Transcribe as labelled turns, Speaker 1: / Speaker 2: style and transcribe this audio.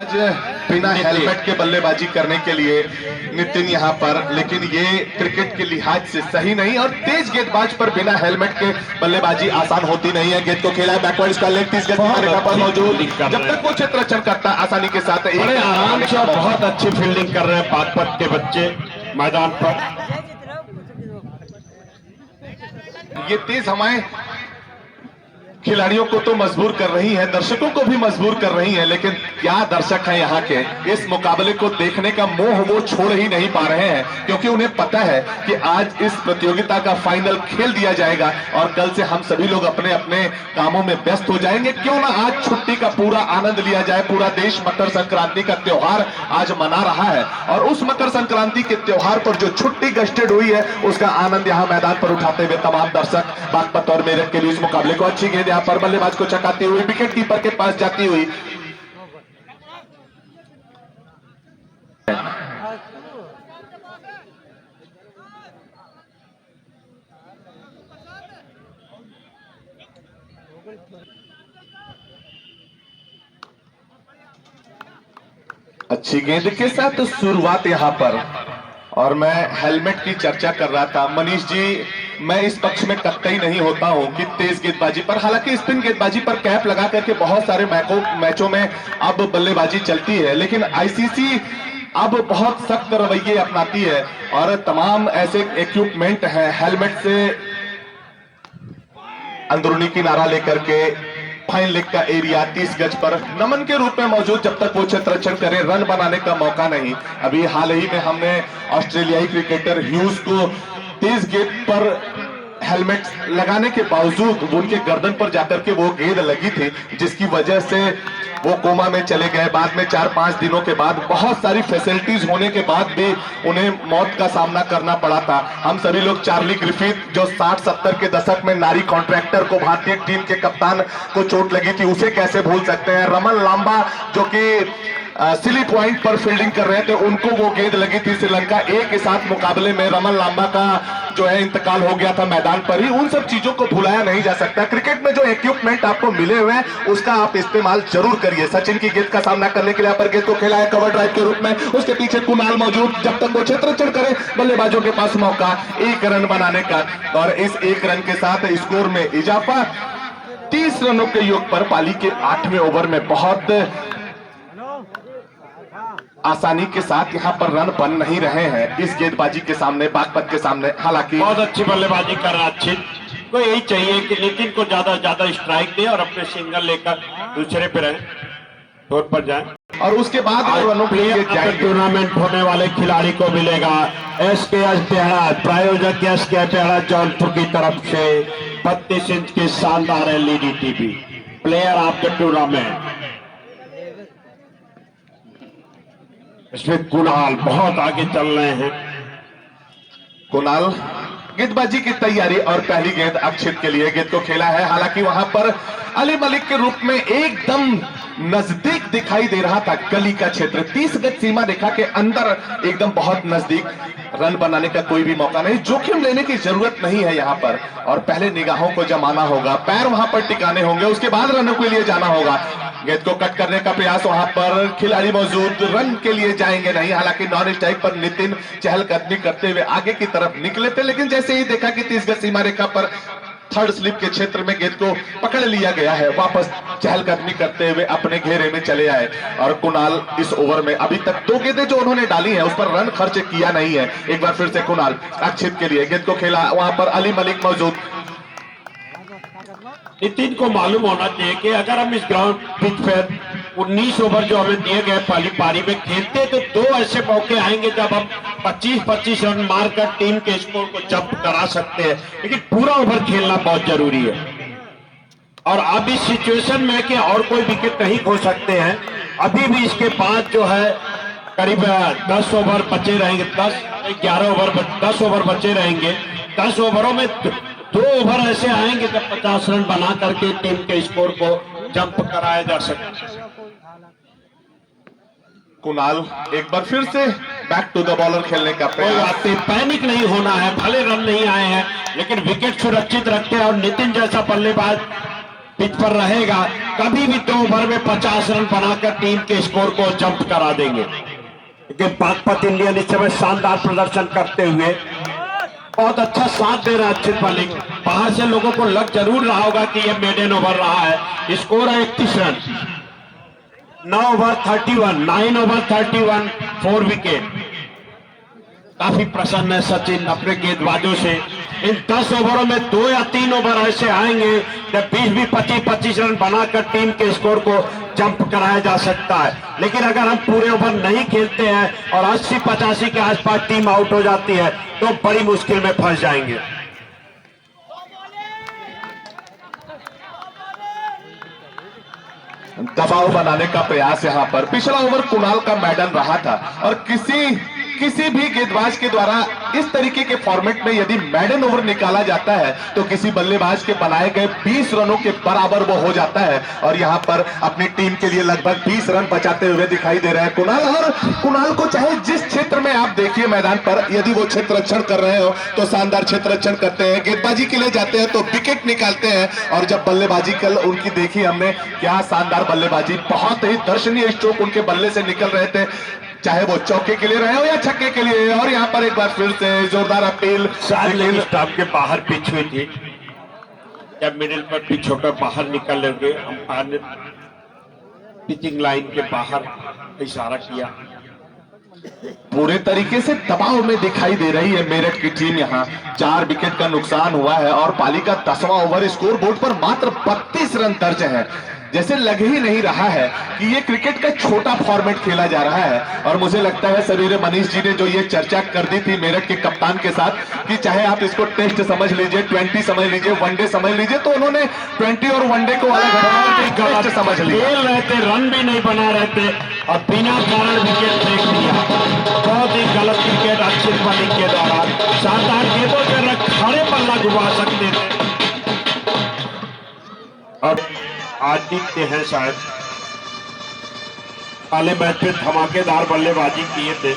Speaker 1: आज बिना हेलमेट के बल्लेबाजी करने के लिए नितिन यहाँ पर, लेकिन ये क्रिकेट के लिहाज से सही नहीं और तेज गेंदबाज पर बिना हेलमेट के बल्लेबाजी आसान होती नहीं है। गेंद को खेला है बैकवर्ड, इसका लेग 30 गज की रेखा पर मौजूद, जब तक वो क्षेत्र रक्षण करता है आसानी के साथ
Speaker 2: बड़े आराम से बहुत अच्छी फील्डिंग कर रहे हैं बागपत के बच्चे मैदान पर।
Speaker 1: ये तेज हवाएं खिलाड़ियों को तो मजबूर कर रही है, दर्शकों को भी मजबूर कर रही है, लेकिन क्या दर्शक हैं यहाँ के इस मुकाबले को देखने का मोह वो छोड़ ही नहीं पा रहे हैं, क्योंकि उन्हें पता है कि आज इस प्रतियोगिता का फाइनल खेल दिया जाएगा और कल से हम सभी लोग अपने अपने कामों में व्यस्त हो जाएंगे। क्यों ना आज छुट्टी का पूरा आनंद लिया जाए। पूरा देश मकर संक्रांति का त्योहार आज मना रहा है और उस मकर संक्रांति के त्योहार पर जो छुट्टी गस्टेड हुई है उसका आनंद यहाँ मैदान पर उठाते हुए तमाम दर्शक बागपत और मेरठ के लिए इस मुकाबले को अच्छी गेंद पर बल्लेबाज को चकाती हुई विकेट कीपर के पास जाती हुई अच्छी गेंद के साथ शुरुआत यहां पर। और मैं हेलमेट की चर्चा कर रहा था मनीष जी, मैं इस पक्ष में कतई नहीं होता हूं कि तेज गेंदबाजी पर, हालांकि स्पिन गेंदबाजी पर कैप लगा करके बहुत सारे मैचों में अब बल्लेबाजी चलती है, लेकिन आईसीसी अब बहुत सख्त रवैये अपनाती है और तमाम ऐसे इक्विपमेंट हैं हेलमेट से अंदरूनी किनारा लेकर के फाइन लेग का एरिया 30 गज पर नमन के रूप में मौजूद, जब तक वो क्षेत्र रक्षण करे रन बनाने का मौका नहीं। अभी हाल ही में हमने ऑस्ट्रेलियाई क्रिकेटर ह्यूज को तेज गेंद पर हेलमेट लगाने के बावजूद उनके गर्दन पर जाकर के वो गेंद लगी थी, जिसकी वजह से वो कोमा में चले गए। बाद में 4-5 दिनों के बाद बहुत सारी फैसिलिटीज होने के बाद भी उन्हें मौत का सामना करना पड़ा था। हम सभी लोग चार्ली ग्रिफिथ जो 60-70 के दशक में नारी कॉन्ट्रैक्टर को भारतीय टीम के कप्तान को चोट लगी थी उसे कैसे भूल सकते हैं। रमन लांबा जो कि सिली पॉइंट पर फील्डिंग कर रहे थे, उनको वो गेंद लगी थी श्रीलंका ए के साथ मुकाबले में, रमन लांबा का जो है इंतकाल हो गया था मैदान पर ही। उन सब चीजों को भुलाया नहीं जा सकता। क्रिकेट में जो इक्विपमेंट आपको मिले हुए हैं उसका आप इस्तेमाल जरूर करिए। सचिन की गेंद का सामना करने के लिए यहाँ पर गेंद को खेला है कवर ड्राइव के रूप में, उसके पीछे कुणाल मौजूद, जब तक वो क्षेत्र रक्षण करे बल्लेबाजों के पास मौका 1 रन बनाने का और इस 1 रन के साथ स्कोर में इजाफा। 30 रनों के योग पर पाली के 8वें ओवर में बहुत आसानी के साथ यहां पर रन बन नहीं रहे हैं इस गेंदबाजी के सामने, बागपत के सामने। हालांकि
Speaker 2: बहुत अच्छी बल्लेबाजी कर रहा अच्छी को यही चाहिए कि नितिन को ज्यादा स्ट्राइक दे और अपने सिंगल लेकर दूसरे पे रहे, तौर पर जाए और
Speaker 1: उसके बाद रनों के लिए
Speaker 2: टूर्नामेंट होने वाले खिलाड़ी को मिलेगा SKS पेहड़ा, प्रायोजक SKS पेहड़ा जौनपुर की तरफ से 32 इंच की शानदार LED TV player of the tournament. इसमें कुणाल बहुत आगे चल रहे हैं।
Speaker 1: कुणाल गेंदबाजी की तैयारी और पहली गेंद अक्षित के लिए गेंद को खेला है। हालांकि वहां पर अली मलिक के रूप में एकदम नजदीक दिखाई दे रहा था गली का क्षेत्र, 30 गज सीमा रेखा के अंदर एकदम बहुत नजदीक, रन बनाने का कोई भी मौका नहीं, जोखिम लेने की जरूरत नहीं है यहाँ पर। और पहले निगाहों को जमाना होगा, पैर वहां पर टिकाने होंगे, उसके बाद रनों के लिए जाना होगा। गेंद को कट करने का प्रयास, वहां पर खिलाड़ी मौजूद, रन के लिए जाएंगे नहीं। हालांकि नॉन स्ट्राइक पर नितिन चहलकदमी करते हुए आगे की तरफ निकले थे, लेकिन जैसे ही देखा कि 30 गज सीमा रेखा पर थर्ड स्लिप के क्षेत्र में गेंद को पकड़ लिया गया है, वापस चहलकदमी करते हुए अपने घेरे में चले आए। और कुणाल इस ओवर में अभी तक 2 गेंदें जो उन्होंने डाली हैं उस पर रन खर्च किया नहीं है। एक बार फिर से कुणाल अक्षित के लिए गेंद को खेला, वहां पर अली मलिक मौजूद।
Speaker 2: नितिन को मालूम होना चाहिए कि अगर हम इस ग्राउंड पिच पर 19 ओवर जो हमें दिए गए पहली पारी में खेलते तो 2 ऐसे मौके आएंगे जब हम 25-25 रन मारकर टीम के स्कोर को जंप करा सकते हैं, लेकिन पूरा ओवर खेलना बहुत जरूरी है। और अब इस सिचुएशन में कि और कोई विकेट नहीं खो सकते हैं, अभी भी इसके बाद जो है करीब 10 ओवर बचे रहेंगे, 10 ओवर बचे रहेंगे। 10 ओवरों में 2 ओवर ऐसे आएंगे जब 50 रन बना करके टीम के स्कोर को जंप कराया जा सके।
Speaker 1: कुणाल एक बार फिर से बैक टू द बॉलर खेलने का प्रयास।
Speaker 2: पैनिक नहीं होना है, भले रन नहीं आए हैं लेकिन विकेट सुरक्षित रखते हैं और नितिन जैसा बल्लेबाज पिच पर रहेगा कभी भी 2 ओवर में 50 रन बनाकर टीम के स्कोर को जंप करा देंगे। लेकिन बागपत इंडियन इस समय शानदार प्रदर्शन करते हुए बहुत अच्छा साथ दे रहा है अक्षित मलिक। बाहर से लोगों को लग जरूर रहा होगा कि यह मेडन ओवर रहा है। स्कोर है 31 रन, 9 ओवर 31, 9 ओवर 31, 4 विकेट। काफी प्रसन्न है सचिन अपने गेंदबाजों से। इन 10 ओवरों में 2 या 3 ओवर ऐसे आएंगे जब 20-25 रन बनाकर टीम के स्कोर को जंप कराया जा सकता है। लेकिन अगर हम पूरे ओवर नहीं खेलते हैं और 80-85 के आसपास टीम आउट हो जाती है तो बड़ी मुश्किल में फंस जाएंगे।
Speaker 1: दबाव बनाने का प्रयास यहाँ पर। पिछला ओवर कुणाल का मैडन रहा था और किसी भी गेंदबाज के द्वारा इस तरीके के फॉर्मेट में यदि मैडन ओवर निकाला जाता है तो किसी बल्लेबाज के बनाए गए 20 रनों के बराबर वो हो जाता है। और यहाँ पर अपनी टीम के लिए लगभग 20 रन बचाते हुए दिखाई दे रहे हैं कुणाल। और कुणाल को चाहे जिस क्षेत्र में आप देखिए मैदान पर, यदि वो क्षेत्र रक्षण कर रहे हो तो शानदार क्षेत्र रक्षण करते हैं, गेंदबाजी के लिए जाते हैं तो विकेट निकालते हैं। और जब बल्लेबाजी कल उनकी देखी हमने, क्या शानदार बल्लेबाजी, बहुत ही दर्शनीय स्ट्रोक उनके बल्ले से निकल रहे थे, चाहे वो चौके के लिए रहे हो या छक्के के लिए। और यहाँ पर एक बार फिर से जोरदार अपील।
Speaker 2: लेकिन स्टंप के बाहर पिच हुई थी, जब मिडिल पर पिच होकर बाहर निकल लेंगे, अंपायर ने पिचिंग लाइन के बाहर इशारा किया।
Speaker 1: पूरे तरीके से दबाव में दिखाई दे रही है मेरठ की टीम। यहाँ 4 विकेट का नुकसान हुआ है और पाली का 10वां ओवर, स्कोर बोर्ड पर मात्र 32 रन दर्ज है। जैसे लग ही नहीं रहा है कि ये क्रिकेट का छोटा फॉर्मेट खेला जा रहा है। और मुझे लगता है सवेरे मनीष जी ने जो ये चर्चा कर दी थी मेरठ के कप्तान के साथ कि चाहे आप इसको टेस्ट समझ लीजिए, 20 समझ लीजिए, वनडे समझ लीजिए, तो उन्होंने 20 और वनडे को अलग टेस्ट समझ लिया।
Speaker 2: खेल रहे थे, रन भी नहीं बना रहे थे और बिना कारण विकेट फेंक दिया। बहुत ही गलत क्रिकेट अक्षित मलिक के द्वारा। शानदार गेंदों से खड़े पल्ला डुबा सकते थे। और आज जीतते हैं शायद। पहले मैच में धमाकेदार बल्लेबाजी किए थे।